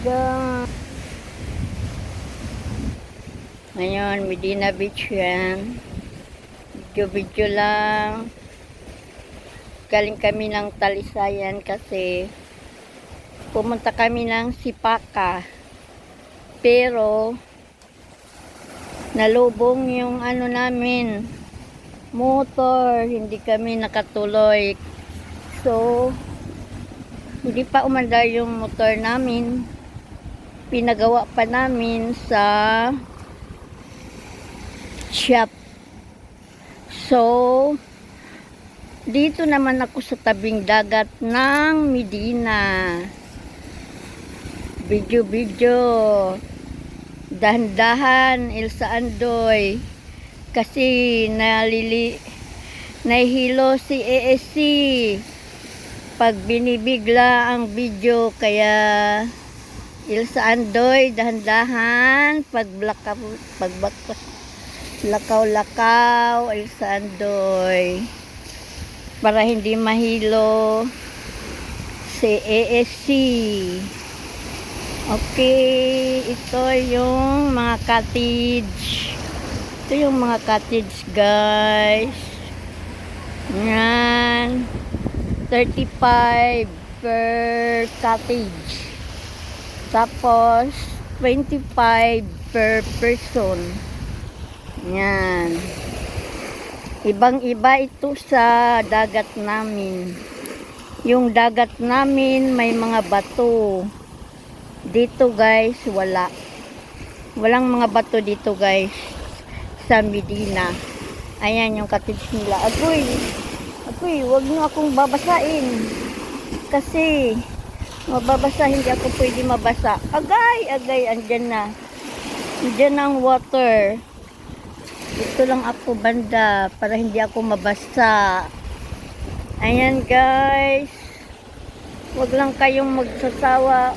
guys. Ngayon, Medina Beach yan. Video-video lang. Galing kami ng Talisayan kasi pumunta kami ng Sipaka. Pero, nalubong yung namin, motor. Hindi kami nakatuloy. So, hindi pa umandar yung motor namin. Pinagawa pa namin sa shop. So, dito naman ako sa tabing dagat ng Medina. Video-video. Dahan-dahan, Elsa Andoy. Kasi nahihilo si ASC pag binibigla ang video, kaya Elsa Andoy, dahan-dahan pag lakaw-lakaw, Elsa Andoy, para hindi mahilo si ASC. Okay, ito yung mga cottage. Ito yung mga cottage, guys. Yan. 35 per cottage. Tapos, 25 per person. Yan. Ibang-iba ito sa dagat namin. Yung dagat namin may mga bato. Dito, guys, wala. Walang mga bato dito, guys, sa Medina. Ayan yung cottage nila. Agoy, wag nyo akong babasain. Kasi, mababasa, hindi ako pwede mabasa. Agay, andyan na. Andyan ang water. Dito lang ako banda para hindi ako mabasa. Ayan, guys. Wag lang kayong magsasawa.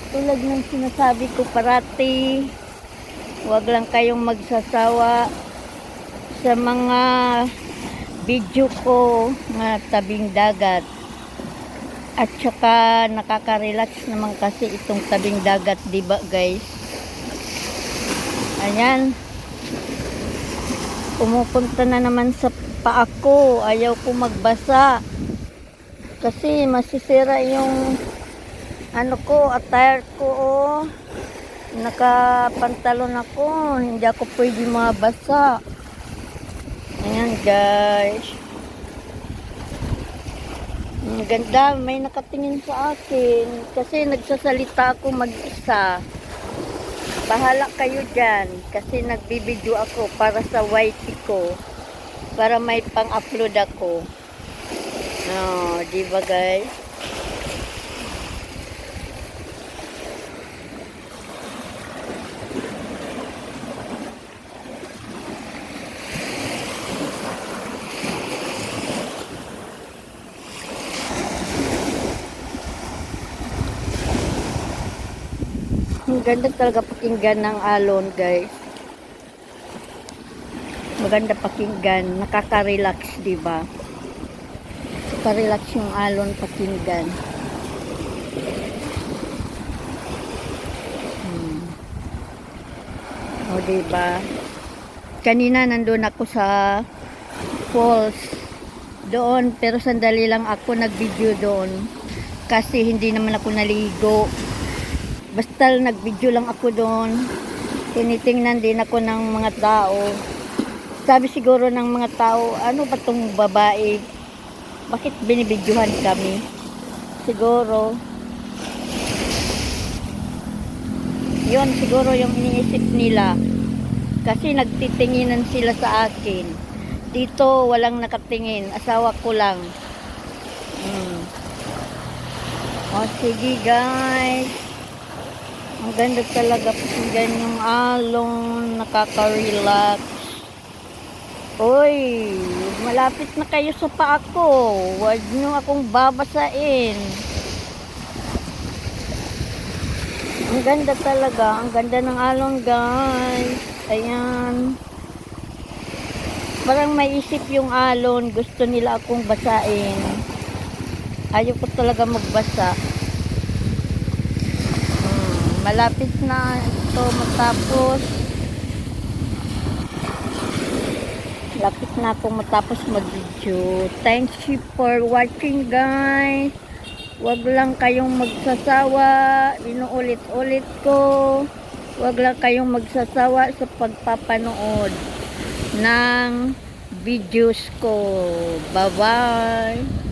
Tulad ng sinasabi ko parati. Wag lang kayong magsasawa sa mga video ko na tabing dagat. At saka nakaka-relax naman kasi itong tabing dagat, diba, guys? Ayan. Pumupunta na naman sa paa ko. Ayaw ko magbasa. Kasi masisira yung attire ko, oh. Nakapantalon ako. Hindi ako pwede mabasa. Ayan, guys. Ang ganda. May nakatingin sa akin. Kasi nagsasalita ako mag-isa. Bahala kayo dyan. Kasi nagbibideo ako para sa YT ko. Para may pang-upload ako. Oh, diba, guys? Ang ganda talaga pakinggan ng alon, guys. Maganda pakinggan. Nakaka-relax, diba? Nakaka-relax yung alon pakinggan. O, diba? Kanina nandun ako sa falls. Doon, pero sandali lang ako nag-video doon. Kasi hindi naman ako naligo. Basta nag-video lang ako doon. Tinitingnan din ako ng mga tao. Sabi siguro ng mga tao, ano ba tong babae? Bakit binibidyohan kami? Siguro. Yun, siguro yung iniisip nila. Kasi nagtitinginan sila sa akin. Dito, walang nakatingin. Asawa ko lang. O, sige, guys. Ang ganda talaga pakinggan yung alon, nakaka-relax. Uy, malapit na kayo sa paa ko. Huwag nyo akong babasain. Ang ganda talaga, ang ganda ng alon, guys. Ayan. Parang may isip yung alon, gusto nila akong basain. Ayaw ko talaga magbasa. Malapit na ito matapos. Lapit na akong matapos mag-video. Thanks you for watching, guys. Wag lang kayong magsasawa. Inuulit-ulit ko. Wag lang kayong magsasawa sa pagpapanood ng videos ko. Bye-bye.